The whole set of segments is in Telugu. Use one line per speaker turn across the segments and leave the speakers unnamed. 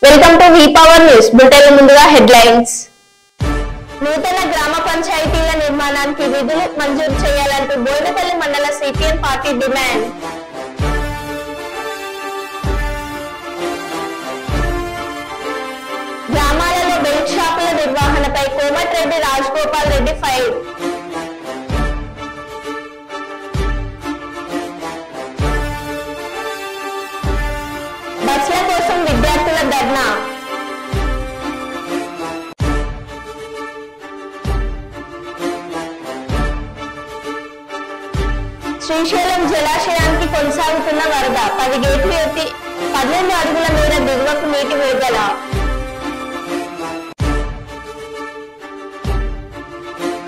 Welcome to V power news. Bulletin ముందుగా హెడ్లైన్స్. నూతన గ్రామ పంచాయతీల నిర్మాణానికి నిధులు మంజూరు చేయాలంటూ బోయినపల్లి మండల సిపిఎం పార్టీ డిమాండ్. గ్రామాలలో బెల్ట్ షాపుల నిర్వహణపై కోమటిరెడ్డి రాజగోపాల్ రెడ్డి ఫైర్. బస్ల కోసం విద్యార్థుల ధర్నా. శ్రీశైలం జలాశయానికి కొనసాగుతున్న వరద 10 గేట్లు ఎత్తి 12 అడుగుల మేర దిగువకు నీటి విడుదల.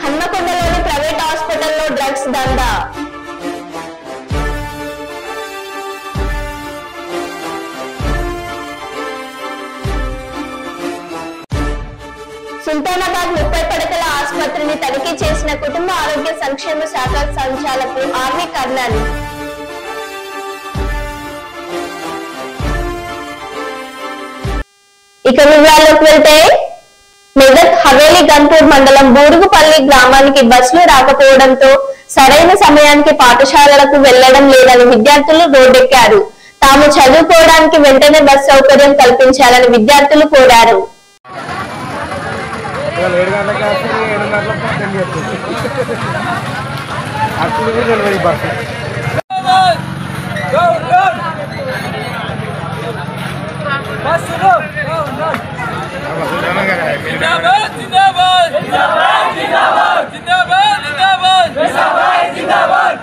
హన్మకొండలోని ప్రైవేట్ హాస్పిటల్లో డ్రగ్స్ దందా. సుల్తానాబాద్ 30 పడకల ఆసుపత్రిని తనిఖీ చేసిన కుటుంబ ఆరోగ్య సంక్షేమ శాఖ సంచాలకులు ఆర్వి కర్నల్. ఇక వివరాల్లోకి వెళ్తే, మెదక్ హవేలీ గన్పూర్ మండలం బూరుగుపల్లి గ్రామానికి బస్సులు రాకపోవడంతో సరైన సమయానికి పాఠశాలలకు వెళ్లడం లేదని విద్యార్థులు రోడ్డెక్కారు. తాము చదువుకోవడానికి వెంటనే బస్ సౌకర్యం కల్పించాలని విద్యార్థులు కోరారు.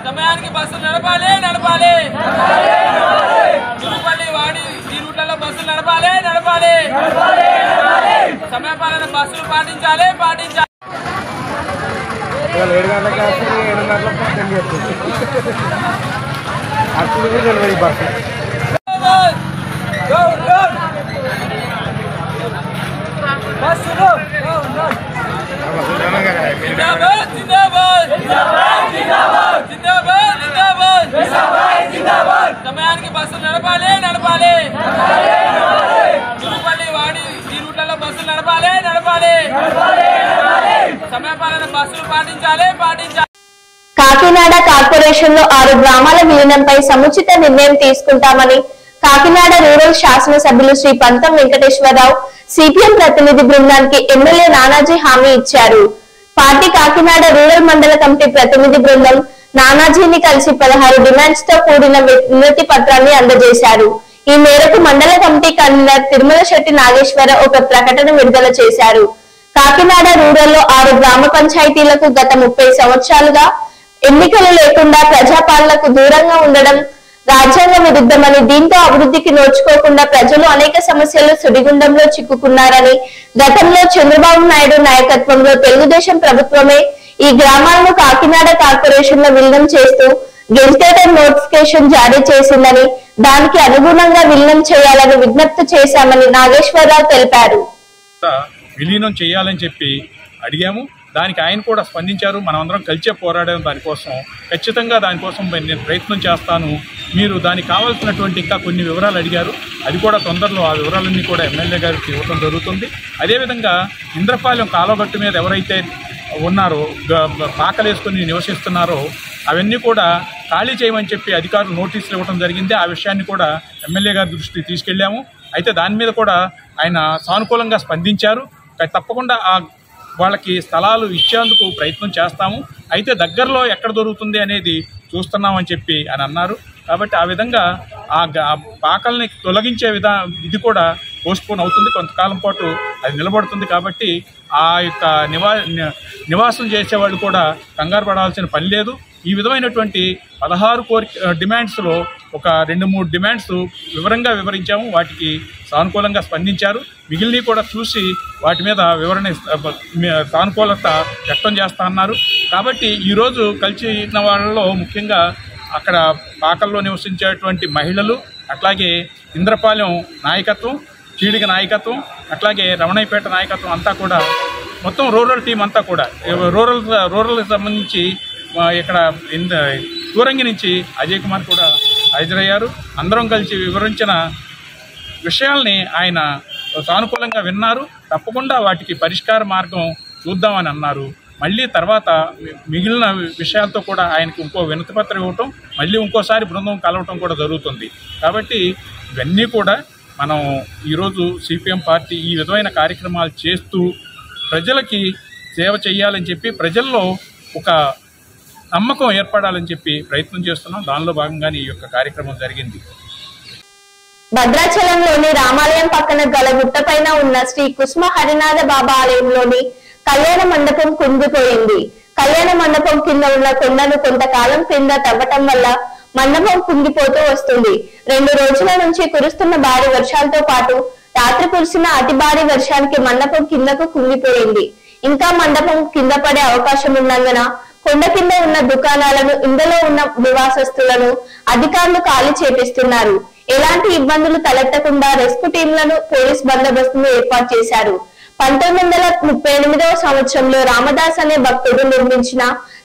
సమయానికి బస్సులు నడపాలి నడపాలి చురుపల్లి వాడి ఈ రూట్లలో బస్సులు నడపాలి నడపాలి సమయపాలన బస్సులు పాటించాలి పాటించాలి.
7 గంటలకు 7 గంటలకు బస్సు
సమయానికి బస్సులు నడపాలి నడపాలి చురుపల్లి వాడి ఈ రూట్లలో బస్సులు నడపాలి నడపాలి సమయపాలన బస్సులు పాటించాలి పాటించాలి.
కాకినాడ కార్పొరేషన్ లో 6 గ్రామాల విలీనంపై సముచిత నిర్ణయం తీసుకుంటామని కాకినాడ రూరల్ శాసనసభ్యులు శ్రీ పంతం వెంకటేశ్వరరావు సిపిఎం ప్రతినిధి బృందానికి ఎమ్మెల్యే నానాజీ హామీ ఇచ్చారు. పార్టీ కాకినాడ రూరల్ మండల కమిటీ ప్రతినిధి బృందం నానాజీని కలిసి 16 డిమాండ్స్ తో కూడిన వినతి పత్రాన్ని అందజేశారు. ఈ మేరకు మండల కమిటీ కన్వీనర్ తిరుమల శెట్టి నాగేశ్వర ఒక ప్రకటన విడుదల చేశారు. కాకినాడ రూరల్ లో 6 గ్రామ పంచాయతీలకు గత 30 సంవత్సరాలుగా ఎన్నికలు లేకుండా ప్రజాపాలనకు దూరంగా ఉండడం రాజ్యాంగ విరుద్ధమని, దీంతో అభివృద్ధికి నోచుకోకుండా ప్రజలు అనేక సమస్యలు సుడిగుండంలో చిక్కుకున్నారని, గతంలో చంద్రబాబు నాయుడు నాయకత్వంలో తెలుగుదేశం ప్రభుత్వమే ఈ గ్రామాలను కాకినాడ కార్పొరేషన్ లో విలీనం చేస్తూ గెజిటెడ్ నోటిఫికేషన్ జారీ చేసిందని, దానికి అనుగుణంగా విలీనం చేయాలని విజ్ఞప్తి చేశామని నాగేశ్వరరావు తెలిపారు.
విలీనం చేయాలని చెప్పి అడిగాము. దానికి ఆయన కూడా స్పందించారు. మనమందరం కలిసే పోరాడాము దానికోసం. ఖచ్చితంగా దానికోసం నేను ప్రయత్నం చేస్తాను. మీరు దానికి కావాల్సినటువంటి ఇంకా కొన్ని వివరాలు అడిగారు. అది కూడా తొందరలో ఆ వివరాలన్నీ కూడా ఎమ్మెల్యే గారికి ఇవ్వడం జరుగుతుంది. అదేవిధంగా ఇంద్రపాలెం కాలువగట్టు మీద ఎవరైతే ఉన్నారో, పాకలేసుకుని నివసిస్తున్నారో అవన్నీ కూడా ఖాళీ చేయమని చెప్పి అధికారులు నోటీసులు ఇవ్వడం జరిగింది. ఆ విషయాన్ని కూడా ఎమ్మెల్యే గారి దృష్టికి తీసుకెళ్ళాము. అయితే దాని మీద కూడా ఆయన సానుకూలంగా స్పందించారు. తప్పకుండా వాళ్ళకి స్థలాలు ఇచ్చేందుకు ప్రయత్నం చేస్తాము. అయితే దగ్గరలో ఎక్కడ దొరుకుతుంది అనేది చూస్తున్నామని చెప్పి అని అన్నారు. కాబట్టి ఆ విధంగా ఆ పాకల్ని తొలగించే ఇది కూడా పోస్ట్పోన్ అవుతుంది. కొంతకాలం పాటు అది నిలబడుతుంది. కాబట్టి ఆ యొక్క నివాసం చేసేవాళ్ళు కూడా కంగారు పడాల్సిన పని లేదు. ఈ విధమైనటువంటి 16 డిమాండ్స్లో ఒక 2-3 డిమాండ్స్ వివరంగా వివరించాము. వాటికి సానుకూలంగా స్పందించారు. మిగిలినవి కూడా చూసి వాటి మీద సానుకూలత వ్యక్తం చేస్తా అన్నారు. కాబట్టి ఈరోజు కలిసిన వాళ్ళలో ముఖ్యంగా అక్కడ పాకల్లో నివసించేటువంటి మహిళలు, అట్లాగే ఇంద్రపాలెం నాయకత్వం, చీడిగ నాయకత్వం, అట్లాగే రమణయ్యపేట నాయకత్వం అంతా కూడా మొత్తం రూరల్ టీం అంతా కూడా రూరల్కి సంబంధించి ఇక్కడ దూరంగి నుంచి అజయ్ కుమార్ కూడా హాజరయ్యారు. అందరం కలిసి వివరించిన విషయాల్ని ఆయన సానుకూలంగా విన్నారు. తప్పకుండా వాటికి పరిష్కార మార్గం చూద్దామని అన్నారు. మళ్ళీ తర్వాత మిగిలిన విషయాలతో కూడా ఆయనకి ఇంకో వినతిపత్రం ఇవ్వటం, మళ్ళీ ఇంకోసారి బృందం కలవటం కూడా జరుగుతుంది. కాబట్టి ఇవన్నీ కూడా మనం ఈరోజు సిపిఎం పార్టీ ఈ విధమైన కార్యక్రమాలు చేస్తూ ప్రజలకి సేవ చేయాలని చెప్పి, ప్రజల్లో ఒక నమ్మకం ఏర్పడాలని చెప్పి ప్రయత్నం చేస్తున్నాం. దానిలో భాగంగానే ఈ యొక్క కార్యక్రమం జరిగింది.
భద్రాచలంలోని రామాలయం పక్కన గల గుట్టపైన ఉన్న శ్రీ కుసుమ హరినాథ బాబా ఆలయంలోని కళ్యాణ మండపం కుంగిపోయింది. కళ్యాణ మండపం కింద ఉన్న కొండను కొంతకాలం క్రింద తవ్వటం వల్ల మండపం కుంగిపోతూ వస్తుంది. 2 రోజుల నుంచి కురుస్తున్న భారీ వర్షాలతో పాటు రాత్రి కురిసిన అతి భారీ వర్షానికి మండపం కిందకు కుంగిపోయింది. ఇంకా మండపం కింద పడే అవకాశం ఉన్నందున కొండ కింద ఉన్న దుకాణాలను, ఇందులో ఉన్న నివాసస్తులను అధికారులు ఖాళీ చేపిస్తున్నారు. ఎలాంటి ఇబ్బందులు తలెత్తకుండా రెస్క్యూ టీంలను, పోలీస్ బందోబస్తును ఏర్పాటు చేశారు. 1938వ సంవత్సరంలో రామదాస్ అనే భక్తుడు నిర్మించిన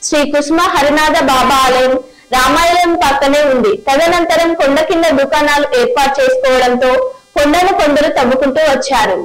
శ్రీ కుసుమ హరినాథ బాబా ఆలయం రామాలయం పక్కనే ఉంది. తదనంతరం కొండ కింద దుకాణాలు ఏర్పాటు చేసుకోవడంతో కొండను కొందరు తవ్వుకుంటూ వచ్చారు.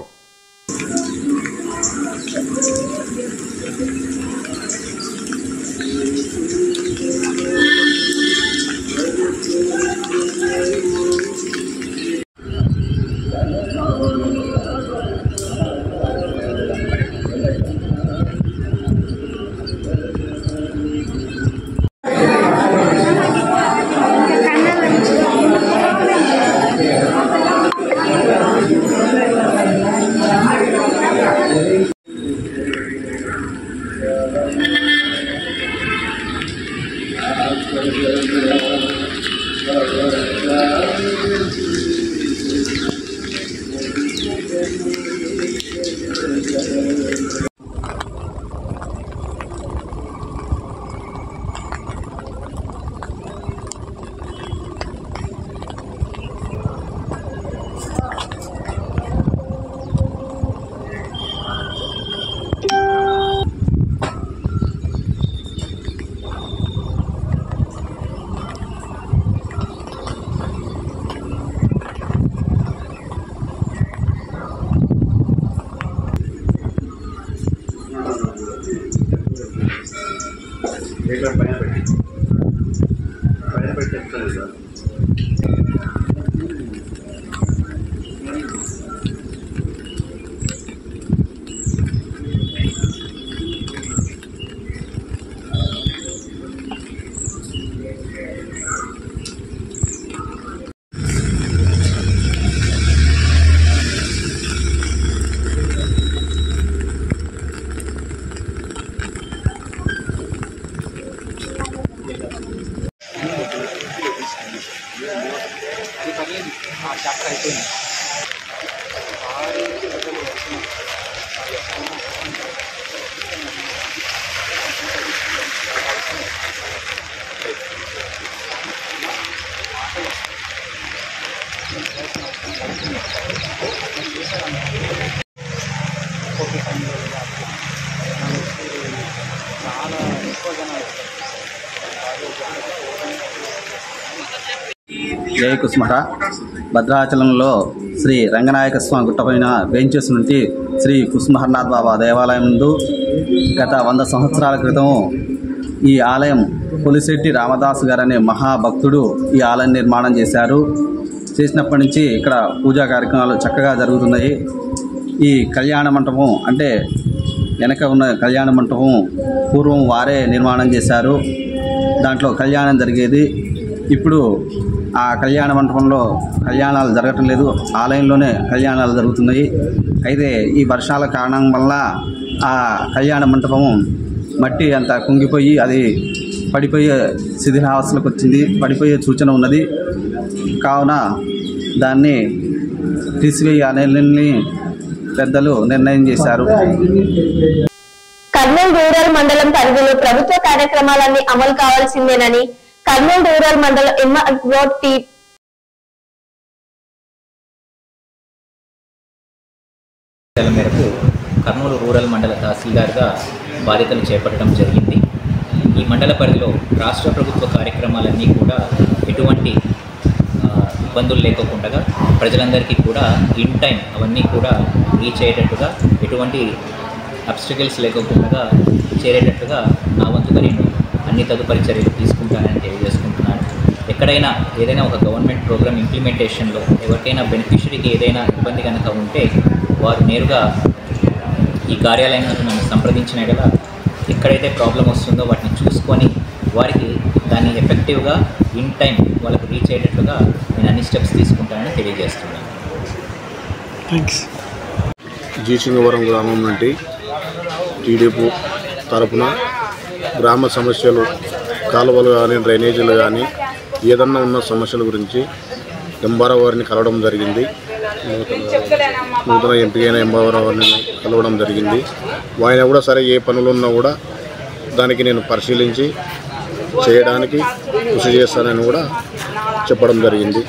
జయ కుసుమహ. భద్రాచలంలో శ్రీ రంగనాయక స్వామి గుట్టపైన వేంచేసి నుండి శ్రీ కుసుమహర్నాథ్ బాబా దేవాలయం నందు గత 100 సంవత్సరాల క్రితం ఈ ఆలయం పులిశెట్టి రామదాసు గారు అనే మహాభక్తుడు ఈ ఆలయం నిర్మాణం చేశారు. చేసినప్పటి నుంచి ఇక్కడ పూజా కార్యక్రమాలు చక్కగా జరుగుతున్నాయి. ఈ కళ్యాణ మంటపం అంటే వెనక ఉన్న కళ్యాణ మంటపం పూర్వం వారే నిర్మాణం చేశారు. దాంట్లో కళ్యాణం జరిగేది. ఇప్పుడు ఆ కళ్యాణ మంటపంలో కళ్యాణాలు జరగటం లేదు, ఆలయంలోనే కళ్యాణాలు జరుగుతున్నాయి. అయితే ఈ వర్షాల కారణం వల్ల ఆ కళ్యాణ మంటపం మట్టి అంతా కుంగిపోయి అది పడిపోయే శిథిలావస్థలకు వచ్చింది, పడిపోయే సూచన ఉన్నది. కావున దాన్ని తీసివేయాలని పెద్దలు నిర్ణయం చేశారు.
కర్నూలు రూరల్ మండలం పరిధిలో ప్రభుత్వ కార్యక్రమాలన్నీ అమలు కావాల్సిందేనని కర్నూలు రూరల్ మండలం ఎంఆర్ఓ
మేరకు కర్నూలు రూరల్ మండల తహసీల్దార్గా బాధ్యతలు చేపట్టడం జరిగింది. ఈ మండల పరిధిలో రాష్ట్ర ప్రభుత్వ కార్యక్రమాలన్నీ కూడా ఎటువంటి ఇబ్బందులు లేకోకుండా ప్రజలందరికీ కూడా ఇన్ టైం అవన్నీ కూడా రీచ్ అయ్యేటట్టుగా ఎటువంటి అబ్స్టికల్స్ లేకోకుండా చేరేటట్టుగా నా వంతుగా నేను అన్ని తదుపరి చర్యలు తీసుకుంటానని తెలియజేసుకుంటున్నాను. ఎక్కడైనా ఏదైనా ఒక గవర్నమెంట్ ప్రోగ్రామ్ ఇంప్లిమెంటేషన్లో ఎవరికైనా బెనిఫిషరీకి ఏదైనా ఇబ్బంది కనుక ఉంటే వారు నేరుగా ఈ కార్యాలయాన్ని నన్ను సంప్రదించిన ఎడల ఎక్కడైతే ప్రాబ్లం వస్తుందో వాటిని చూసుకొని వారికి దాన్ని ఎఫెక్టివ్గా ఇన్ టైం వాళ్ళకు రీచ్ అయ్యేటట్లుగా నేను అన్ని స్టెప్స్ తీసుకుంటానని తెలియజేస్తున్నాను.
జీసింగవరం గ్రామం నుండి టీడీపీ తరఫున గ్రామ సమస్యలు, కాలువలు కానీ డ్రైనేజీలు కానీ ఏదన్నా ఉన్న సమస్యల గురించి ఎంఆర్ఓ వారిని కలవడం జరిగింది. నూతన ఎంపీ అయిన ఎంఆర్ఓ వారిని కలవడం జరిగింది. ఆయన కూడా సరే ఏ పనులు ఉన్నా కూడా దానికి నేను పరిశీలించి చేయడానికి కృషి చేస్తానని కూడా చెప్పడం జరిగింది.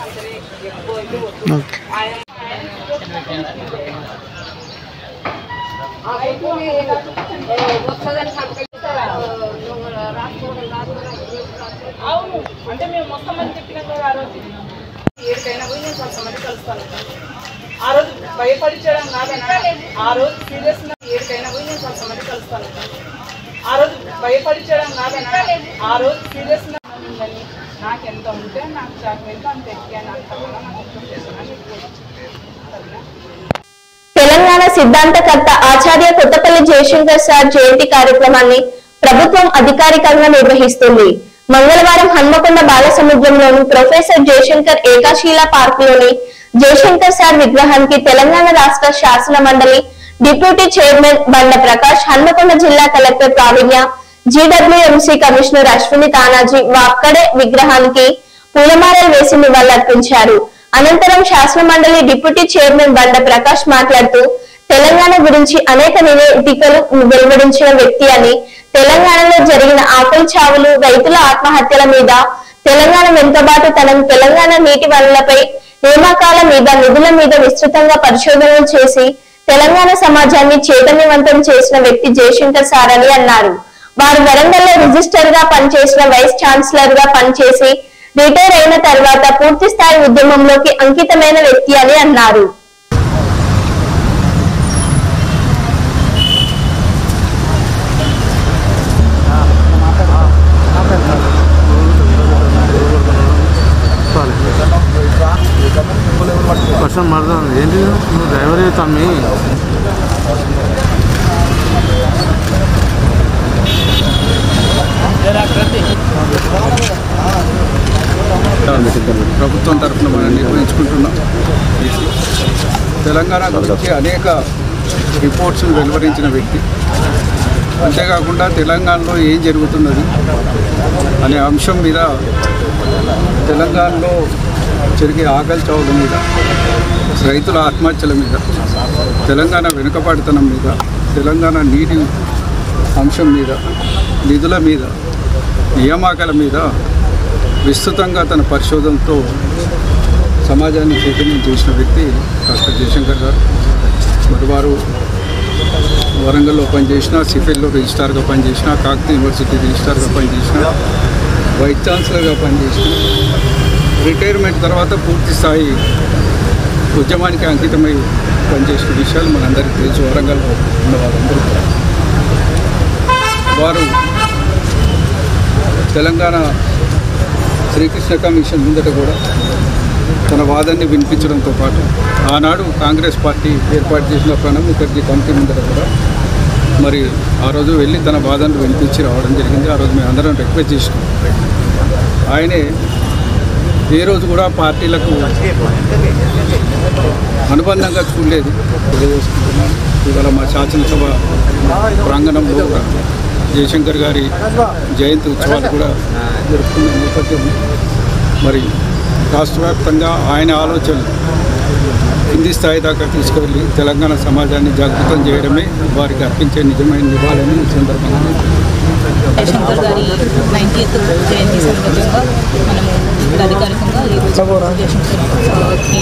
అవును అంటే మేము మొత్తం అని చెప్పినా ఆ రోజు ఏడికైనా పోయి నేను కొంతమంది కలుస్తాను. ఆ రోజు భయపడించడం కాదన్నా, ఆ రోజు సీరియస్ ఏడికైనా పోయి నేను కొంతమంది కలుస్తాను. ఆ రోజు భయపడించడం కాదన్నా, ఆ రోజు సీరియస్ ఉందని నాకు ఎంత ఉంటే నాకు చాక్లెట్ అంత ఎక్కాను అంత కూడా నాకు ఇష్టం చేస్తున్నాను.
తెలంగాణ సిద్ధాంతకర్త ఆచార్య కొత్తపల్లి జయశంకర్ సార్ జయంతి కార్యక్రమాన్ని ప్రభుత్వం అధికారికంగా నిర్వహిస్తుంది. మంగళవారం హన్మకొండ బాలసముద్రంలోని ప్రొఫెసర్ జయశంకర్ ఏకాశీల పార్కులోని జయశంకర్ సార్ విగ్రహానికి తెలంగాణ రాష్ట్ర శాసన మండలి డిప్యూటీ చైర్మన్ బండ ప్రకాష్, హన్మకొండ జిల్లా collector Praveenya, GWMC commissioner Ashwini Tanaji Wakkade విగ్రహానికి పూలమాలలు వేసి నివాళులర్పించారు. అనంతరం శాసన మండలి డిప్యూటీ చైర్మన్ బండ ప్రకాష్ మాట్లాడుతూ తెలంగాణ గురించి అనేక నివేదికలు వెలువడించిన వ్యక్తి అని, తెలంగాణలో జరిగిన ఆకలి చావులు, రైతుల ఆత్మహత్యల మీద, తెలంగాణ వెనుకబాటుతనం, తెలంగాణ నీటి వనరులపై, నియామకాల మీద, నిధుల మీద విస్తృతంగా పరిశోధనలు చేసి తెలంగాణ సమాజాన్ని చైతన్యవంతం చేసిన వ్యక్తి జయశంకర్ సార్ అని అన్నారు. వారు వరంగల్లో రిజిస్టర్ గా పనిచేసిన వైస్ ఛాన్సలర్ గా పనిచేసి రిటైర్ అయిన తర్వాత పూర్తి స్థాయి ఉద్యమంలోకి అంకితమైన వ్యక్తి అని అన్నారు.
ఏంటి డ్రైవర్ తమ్మి
ప్రభుత్వం తరఫున మనం నిర్వహించుకుంటున్నాం. తెలంగాణ గురించి అనేక రిపోర్ట్స్ను వెలువరించిన వ్యక్తి. అంతేకాకుండా తెలంగాణలో ఏం జరుగుతున్నది అనే అంశం మీద, తెలంగాణలో జరిగే ఆకలి చావుల మీద, రైతుల ఆత్మహత్యల మీద, తెలంగాణ వెనుకబాటుతనం మీద, తెలంగాణ నీటి అంశం మీద, నిధుల మీద, నియామకాల మీద విస్తృతంగా తన పరిశోధనతో సమాజాన్ని చైతన్యం చేసిన వ్యక్తి డాక్టర్ జయశంకర్ గారు. మరి వారు వరంగల్లో పనిచేసిన, సిఫెల్లో రిజిస్ట్రార్గా పనిచేసిన, కాకతీయ యూనివర్సిటీ రిజిస్ట్రార్గా పనిచేసిన, వైస్ ఛాన్సలర్గా పనిచేసిన, రిటైర్మెంట్ తర్వాత పూర్తి స్థాయి ఉద్యమానికి అంకితమై పనిచేసిన విషయాలు మనందరికీ తెలుసు. వరంగల్లో ఉన్న వారందరూ వారు తెలంగాణ శ్రీకృష్ణ కమిషన్ ముందట కూడా తన వాదాన్ని వినిపించడంతో పాటు ఆనాడు కాంగ్రెస్ పార్టీ ఏర్పాటు చేసిన ప్రణబ్ ముఖర్జీ కమిటీ ముందట కూడా మరి ఆ రోజు వెళ్ళి తన వాదాన్ని వినిపించి రావడం జరిగింది. ఆ రోజు మేము అందరం రిక్వెస్ట్ చేసినాం. ఆయనే ఏ రోజు కూడా పార్టీలకు అనుబంధంగా చూడలేదు. తెలియజేసుకుంటున్నాను. ఇవాళ మా శాసనసభ ప్రాంగణంలో కూడా జయశంకర్ గారి జయంతి ఉత్సవాలు కూడా జరుపుకున్న నేపథ్యం మరి రాష్ట్ర వ్యాప్తంగా ఆయన ఆలోచనలు కింది స్థాయి దాకా తీసుకువెళ్ళి తెలంగాణ సమాజాన్ని జాగృతం చేయడమే వారికి అర్పించే నిజమైన నివాళని ఈ సందర్భంగా
జయశంకర్ గారి 90th జయంతి సందర్భంగా మనము ఇక్కడ అధికారికంగా ఈరోజు జయశంకర్కి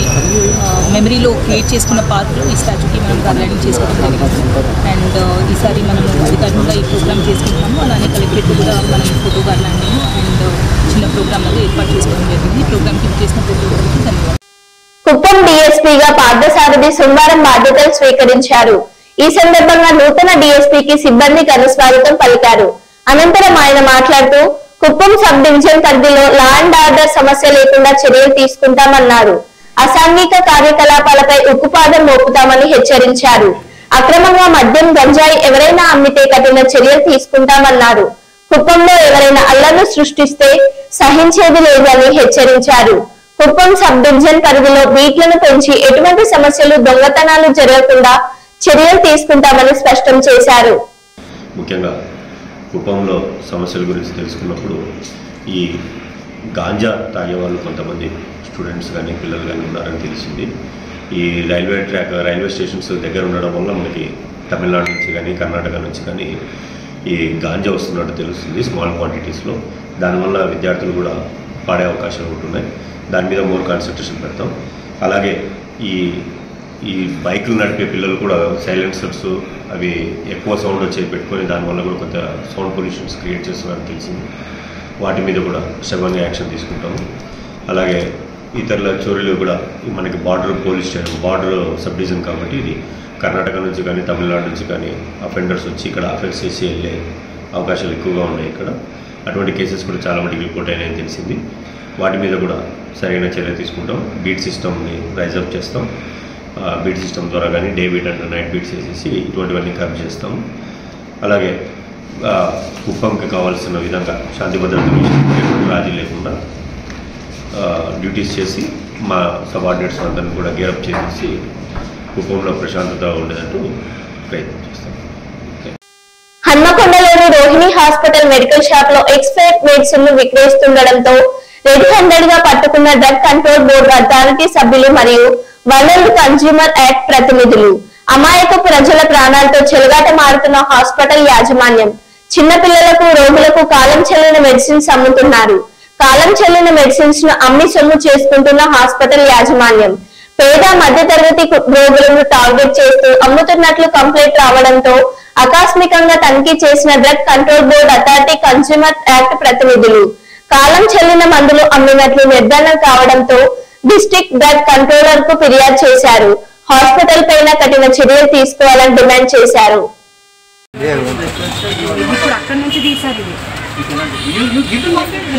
మెమరీలో క్రియేట్ చేసుకున్న పాత్ర ఈ స్టాచ్యూకి మనం గార్లాండింగ్ చేసుకోవడం జరిగింది. అండ్ ఈసారి మనము అధికారికంగా ఈ ప్రోగ్రామ్ చేసుకుంటున్నాము. అలానే కలెక్టరేట్ కూడా మనం ఫోటో గార్లాండింగ్ అండ్ చిన్న ప్రోగ్రామ్ అనేది ఏర్పాటు చేసుకోవడం జరిగింది. ఈ ప్రోగ్రామ్కి చేసిన ప్రతి ఒక్కరికి ధన్యవాదాలు.
కుప్పం డీఎస్పీగా పార్థసారథి సోమవారం బాధ్యతలు స్వీకరించారు. ఈ సందర్భంగా నూతన డీఎస్పీకి సిబ్బంది ఘనస్వాగతం పలికారు. అనంతరం ఆయన మాట్లాడుతూ కుప్పం సబ్ డివిజన్ పరిధిలో లా అండ్ ఆర్డర్ సమస్య లేకుండా చర్యలు తీసుకుంటామన్నారు. అసాంఘిక కార్యకలాపాలపై ఉక్కుపాదం మోపుతామని హెచ్చరించారు. అక్రమంగా మద్యం గంజాయి ఎవరైనా అమ్మితే కఠిన చర్యలు తీసుకుంటామన్నారు. కుప్పంలో ఎవరైనా అల్లర్లు సృష్టిస్తే సహించేది లేదని హెచ్చరించారు. కుప్పం సబ్ డివిజన్ పరిధిలో బీట్లను పెంచి ఎటువంటి సమస్యలు దొంగతనాలు జరగకుండా చర్యలు తీసుకుంటామని స్పష్టం చేశారు.
ముఖ్యంగా కుప్పంలో సమస్యల గురించి తెలుసుకున్నప్పుడు ఈ గాంజా తాగే వాళ్ళు కొంతమంది స్టూడెంట్స్ కానీ పిల్లలు కానీ ఉన్నారని తెలిసింది. ఈ రైల్వే స్టేషన్స్ దగ్గర ఉండడం వల్ల మనకి తమిళనాడు నుంచి కానీ కర్ణాటక నుంచి కానీ ఈ గాంజా వస్తున్నట్టు తెలుస్తుంది స్మాల్ క్వాంటిటీస్లో. దానివల్ల విద్యార్థులు కూడా పాడే అవకాశాలు ఉంటున్నాయి. దాని మీద మోర్ కాన్సన్ట్రేషన్ పెడతాం. అలాగే ఈ బైకులు నడిపే పిల్లలు కూడా సైలెన్సర్స్ అవి ఎక్కువ సౌండ్ వచ్చేవి పెట్టుకొని దానివల్ల కూడా కొంత సౌండ్ పొల్యూషన్స్ క్రియేట్ చేస్తున్నారని తెలిసింది. వాటి మీద కూడా సగంగా యాక్షన్ తీసుకుంటాము. అలాగే ఇతరుల చోరీలు కూడా మనకి బార్డర్ సబ్ డివిజన్ కాబట్టి ఇది కర్ణాటక నుంచి కానీ తమిళనాడు నుంచి కానీ అఫెండర్స్ వచ్చి ఇక్కడ అఫెన్స్ చేసి వెళ్ళే అవకాశాలు ఎక్కువగా ఉన్నాయి. ఇక్కడ అటువంటి కేసెస్ కూడా చాలా మటుకు రిపోర్ట్ అయినాయని తెలిసింది. వాటి మీద కూడా సరైన చర్య తీసుకుంటాం. బీట్ సిస్టమ్ని రైజ్ అప్ చేస్తాం. బీట్ సిస్టమ్ ద్వారా కానీ day beat and night beats వేసేసి ఇటువంటివన్నీ కరెక్ట్ చేస్తాం. అలాగే కుప్పంకి కావాల్సిన విధంగా శాంతి భద్రతలు రాజీ లేకుండా డ్యూటీస్ చేసి మా సబార్డినేట్స్ అందరిని కూడా గేరప్ చేసి కుప్పంలో ప్రశాంతత ఉండేటట్టు ప్రయత్నం చేస్తాం.
హన్మకొండలోని రోహిణి హాస్పిటల్ మెడికల్ షాప్ లో ఎక్స్పైర్డ్ మెడిసిన్ ను విక్రయిస్తుండటంతో రెడ్ హ్యాండెడ్ గా పట్టుకున్న డ్రగ్ కంట్రోల్ బోర్డు అథారిటీ సభ్యులు మరియు వరల్డ్ కన్స్యూమర్ యాక్ట్ ప్రతినిధులు. అమాయక ప్రజల ప్రాణాలతో చెలగాటమాడుతున్న హాస్పిటల్ యాజమాన్యం చిన్నపిల్లలకు రోగులకు కాలం చెల్లిన మెడిసిన్స్ అమ్ముతున్నారు. కాలం చెల్లిన మెడిసిన్స్ ను అమ్మి సొమ్ము చేసుకుంటున్న హాస్పిటల్ యాజమాన్యం పేద మధ్యతరగతి రోగులను టార్గెట్ చేస్తూ అమ్ముతున్నట్లు కంప్లైంట్ రావడంతో ఆకస్మికంగా తనిఖీ చేసిన drug control board authority consumer act ప్రతినిధులు కాలం చెల్లిన మందులు అమ్మినట్లు నిర్ధారణ కావడంతో డిస్ట్రిక్ట్ డ్రగ్ కంట్రోలర్ కు ఫిర్యాదు చేశారు. హాస్పిటల్ పైన కఠిన చర్యలు తీసుకోవాలని డిమాండ్ చేశారు.
అక్కడి నుంచి తీసారు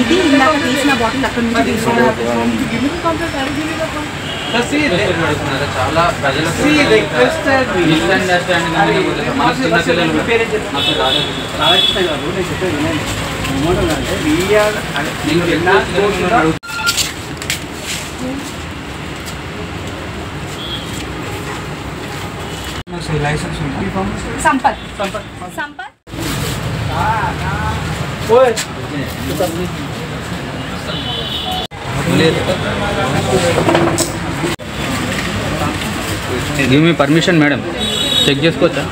ఇది ఇందాక తీసిన బాటిల్ అక్కడి నుంచి తీసారు. చాలా license Sampath
give me permission madam, check చేసుకోవచ్చా?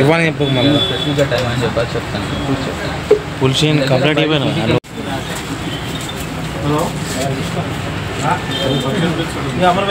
ఇవ్వని చెప్పు మళ్ళీ టైం అని చెప్పాలి చెప్తాను. పులిషన్ కంప్లీట్ అయిపోయినా. హలో అమర్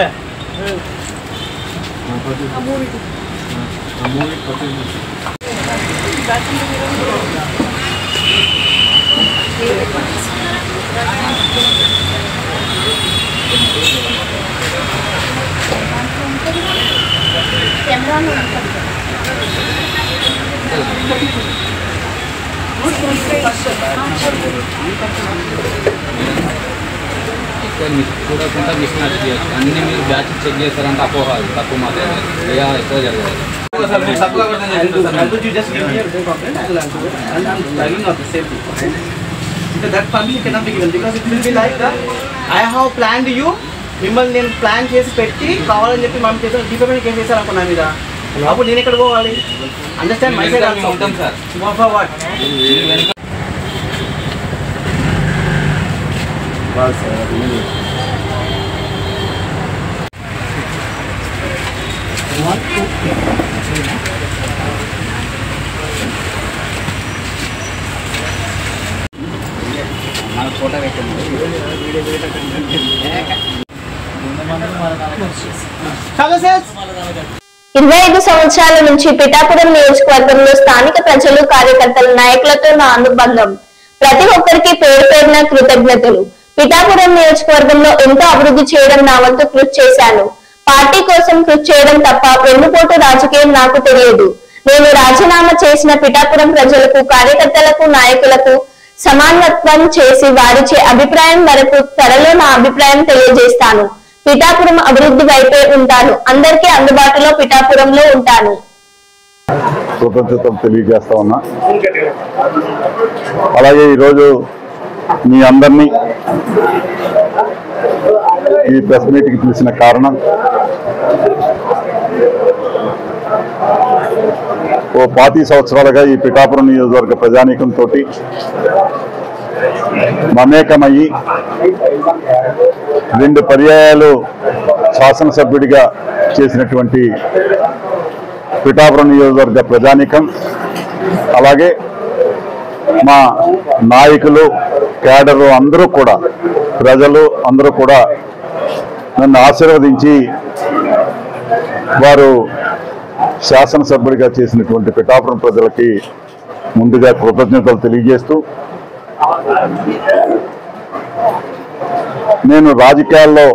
చూడకుండా మిస్ మ్యాచ్ చేయొచ్చు. అన్ని మీరు బ్యాచ్ చెక్ చేస్తారంటే అపోహ తక్కువ మాత్రమే ఎక్కువ జరగదు.
మిమ్మల్ని నేను ప్లాన్ చేసి పెట్టి కావాలని చెప్పి మనం చేసాను డిఫెక్ట్ కేసు చేశారు అనుకున్నా మీద అప్పుడు నేను ఎక్కడ పోవాలి? అండర్స్టాండ్ మై సైడ్ ఉంటాం సార్. ఫర్ వాట్
ఫోటో పెట్టండి.
25 సంవత్సరాల నుంచి పిఠాపురం నియోజకవర్గంలో స్థానిక ప్రజలు కార్యకర్తల నాయకులతో నా అనుబంధం. ప్రతి ఒక్కరికి పేరు పేరున కృతజ్ఞతలు. పిఠాపురం నియోజకవర్గంలో ఎంతో అభివృద్ధి చేయడం నా వంతు కృషి చేశాను. పార్టీ కోసం కృషి చేయడం తప్ప వెన్నుపోటు రాజకీయం నాకు తెలియదు. నేను రాజీనామా చేసిన పిఠాపురం ప్రజలకు, కార్యకర్తలకు, నాయకులకు సమానత్వం చేసి వారిచే అభిప్రాయం వరకు త్వరలో నా అభిప్రాయం తెలియజేస్తాను. పిఠాపురం అభివృద్ధి వైపే ఉంటాను. అందరికీ అందుబాటులో పిఠాపురంలో ఉంటాను.
కృతజ్ఞతలు తెలియజేస్తా ఉన్నా. అలాగే ఈరోజు మీ అందరినీ ఈ ప్రెస్ మీట్కి పిలిచిన కారణం, ఓ 25 సంవత్సరాలుగా ఈ పిఠాపురం నియోజకవర్గ ప్రజానీకంతో మమేకమయ్యి 2 పర్యాయాలు శాసనసభ్యుడిగా చేసినటువంటి పిఠాపురం నియోజకవర్గ ప్రజానీకం, అలాగే మా నాయకులు, క్యాడరు అందరూ కూడా, ప్రజలు అందరూ కూడా నన్ను ఆశీర్వదించి వారు శాసనసభ్యుడిగా చేసినటువంటి పిఠాపురం ప్రజలకి ముందుగా కృతజ్ఞతలు తెలియజేస్తూ, నేను రాజకీయాల్లో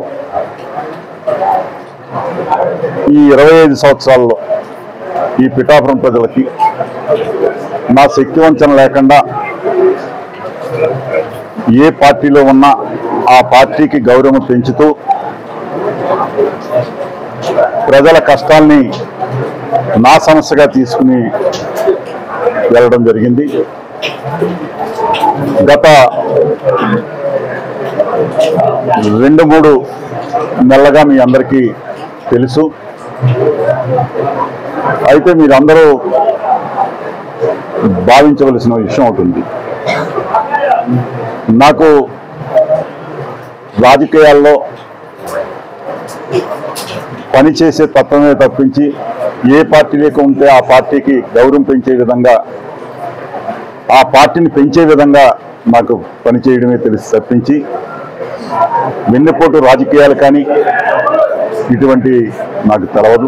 ఈ 25 సంవత్సరాల్లో ఈ పిఠాపురం ప్రజలకి నా శక్తి వంచన లేకుండా ఏ పార్టీలో ఉన్నా ఆ పార్టీకి గౌరవం పెంచుతూ ప్రజల కష్టాల్ని నా సమస్యగా తీసుకుని వెళ్ళడం జరిగింది. గత 2-3 నెలలుగా మీ అందరికీ తెలుసు. అయితే మీరందరూ భావించవలసిన విషయం అవుతుంది. నాకు రాజకీయాల్లో పనిచేసే తత్వమే తప్పించి ఏ పార్టీలోకి ఉంటే ఆ పార్టీకి గౌరవం పెంచే విధంగా, ఆ పార్టీని పెంచే విధంగా నాకు పనిచేయడమే తెలిసి తప్పించి వెన్నుపోటు రాజకీయాలు కానీ ఇటువంటి నాకు తెలవదు.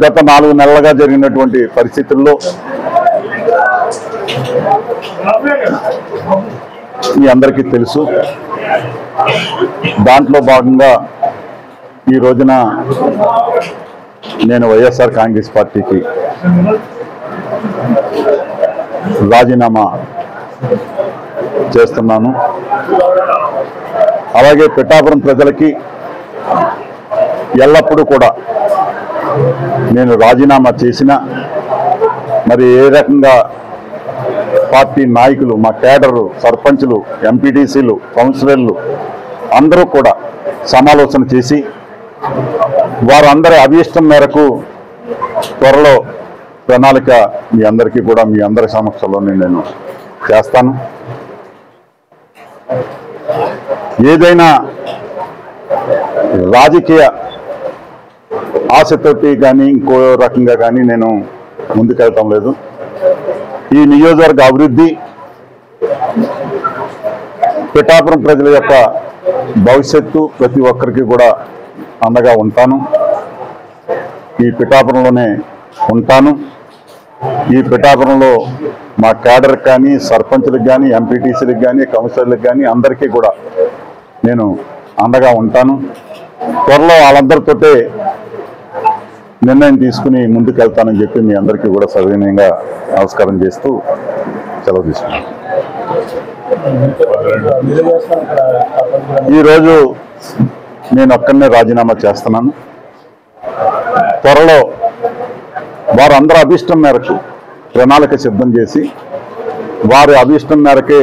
గత 4 నెలలుగా జరిగినటువంటి పరిస్థితుల్లో మీ అందరికీ తెలుసు. దాంట్లో భాగంగా ఈ రోజున నేను వైఎస్ఆర్ కాంగ్రెస్ పార్టీకి రాజీనామా చేస్తున్నాను. అలాగే పిఠాపురం ప్రజలకి ఎల్లప్పుడూ కూడా నేను రాజీనామా చేసినా మరి ఏ రకంగా పార్టీ నాయకులు, మా కేడరు, సర్పంచులు, ఎంపీటీసీలు, కౌన్సిలర్లు అందరూ కూడా సమాలోచన చేసి వారందరి అభీష్టం మేరకు త్వరలో ప్రణాళిక మీ అందరికీ కూడా మీ అందరి సమక్షంలోనే నేను చేస్తాను. ఏదైనా రాజకీయ ఆశతోటి కానీ ఇంకో రకంగా కానీ నేను ముందుకెళ్ళటం లేదు. ఈ నియోజకవర్గ అభివృద్ధి, పిఠాపురం ప్రజల యొక్క భవిష్యత్తు ప్రతి ఒక్కరికి కూడా అండగా ఉంటాను. ఈ పిఠాపురంలోనే ఉంటాను. ఈ పిఠాపురంలో మా క్యాడర్కి కానీ, సర్పంచులకు కానీ, ఎంపీటీసీలకు కానీ, కౌన్సిలర్లకు కానీ అందరికీ కూడా నేను అండగా ఉంటాను. త్వరలో వాళ్ళందరితోటే నిర్ణయం తీసుకుని ముందుకెళ్తానని చెప్పి మీ అందరికీ కూడా సవినయంగా నమస్కారం చేస్తూ సెలవు తీసుకున్నాను. ఈరోజు నేను ఒక్కనే రాజీనామా చేస్తున్నాను. త్వరలో వారందరూ అభీష్టం మేరకు ప్రణాళిక సిద్ధం చేసి వారి అభీష్టం మేరకే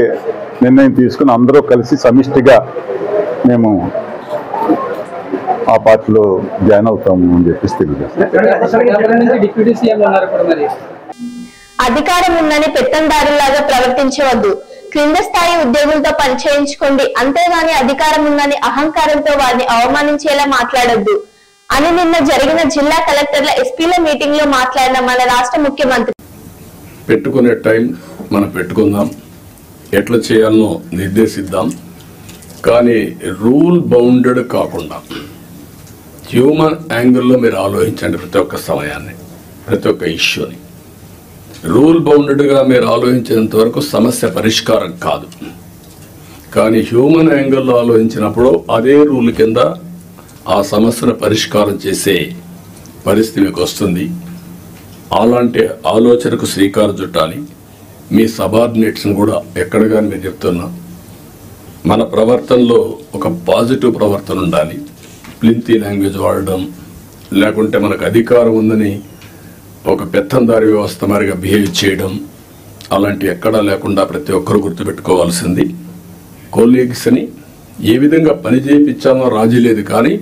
నిర్ణయం తీసుకుని అందరూ కలిసి సమిష్టిగా మేము ఆ పార్టీలో జాయిన్ అవుతాము అని చెప్పేసి తెలియజేస్తాం.
అధికారం ఉందని పెత్తందారులాగా ప్రవర్తించవద్దు. క్రింద స్థాయి ఉద్యోగులతో పనిచేయించుకోండి, అంతేగాని అధికారం ఉందని అహంకారంతో వారిని అవమానించేలా మాట్లాడొద్దు అని నిన్న జరిగిన జిల్లా కలెక్టర్ల ఎస్పీల మీటింగ్ లో మాట్లాడిన మన రాష్ట్ర ముఖ్యమంత్రి.
పెట్టుకునే టైం మనం పెట్టుకుందాం, ఎట్లా చేయాలనో నిర్దేశిద్దాం. కానీ రూల్ బౌండెడ్ కాకుండా హ్యూమన్ యాంగిల్లో మీరు ఆలోచించండి. ప్రతి ఒక్క సమయాన్ని, ప్రతి ఒక్క ఇష్యూని రూల్ బౌండెడ్గా మీరు ఆలోచించేంత వరకు సమస్య పరిష్కారం కాదు. కానీ హ్యూమన్ యాంగిల్లో ఆలోచించినప్పుడు అదే రూల్ కింద ఆ సమస్యను పరిష్కారం చేసే పరిస్థితి మీకు వస్తుంది. అలాంటి ఆలోచనకు శ్రీకారం చుట్టాలి. మీ సబార్డినేట్స్ని కూడా ఎక్కడ కానీ మీరు చెప్తున్నా, మన ప్రవర్తనలో ఒక పాజిటివ్ ప్రవర్తన ఉండాలి. ప్లింతీ లాంగ్వేజ్ వాడడం, లేకుంటే మనకు అధికారం ఉందని ఒక పెత్తందారి వ్యవస్థ మారిగా బిహేవ్ చేయడం, అలాంటి ఎక్కడా లేకుండా ప్రతి ఒక్కరూ గుర్తుపెట్టుకోవాల్సింది. కొలీగ్స్ని ఏ విధంగా పని చేయించామో రాజీ లేదు, కానీ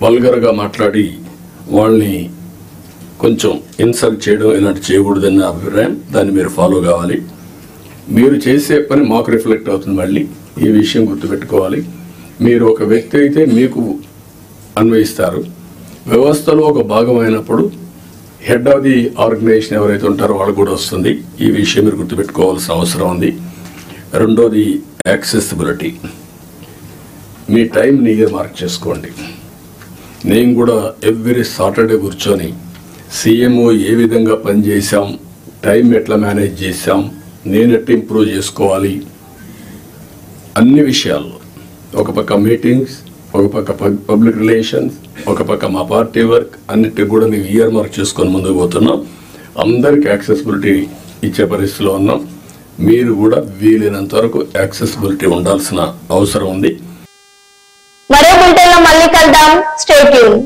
వల్గర్గా మాట్లాడి వాళ్ళని కొంచెం ఇన్సల్ట్ చేయడం ఇలాంటి చేయకూడదన్న అభిప్రాయం. దాన్ని మీరు ఫాలో కావాలి. మీరు చేసే పని మాకు రిఫ్లెక్ట్ అవుతుంది. మళ్ళీ ఈ విషయం గుర్తుపెట్టుకోవాలి. మీరు ఒక వ్యక్తి అయితే మీకు అన్వయిస్తారు. వ్యవస్థలో ఒక భాగమైనప్పుడు హెడ్ ఆఫ్ ది ఆర్గనైజేషన్ ఎవరైతే ఉంటారో వాళ్ళు కూడా వస్తుంది. ఈ విషయం మీరు గుర్తుపెట్టుకోవాల్సిన అవసరం ఉంది. రెండోది యాక్సెసిబిలిటీ. మీ టైంని ఇయర్ మార్క్ చేసుకోండి. నేను కూడా ఎవ్రీ సాటర్డే కూర్చొని సీఎంఓ ఏ విధంగా పనిచేసాం, టైం ఎట్లా మేనేజ్ చేసాం, నేను ఎట్లా ఇంప్రూవ్ చేసుకోవాలి, అన్ని విషయాల్లో ఒక పక్క మీటింగ్స్, ఒక పక్క పబ్లిక్ రిలేషన్స్, ఒక పక్క మా పార్టీ వర్క్, అన్నిటికి కూడా మేము ఇయర్ మార్క్ చేసుకొని ముందుకు పోతున్నాం. అందరికి యాక్సెసిబిలిటీ ఇచ్చే పరిస్థితిలో ఉన్నాం. మీరు కూడా వీలైనంత వరకు యాక్సెసిబిలిటీ ఉండాల్సిన అవసరం ఉంది.
మరో బులెటిన్లో మళ్ళీ కలుద్దాం. Stay tune.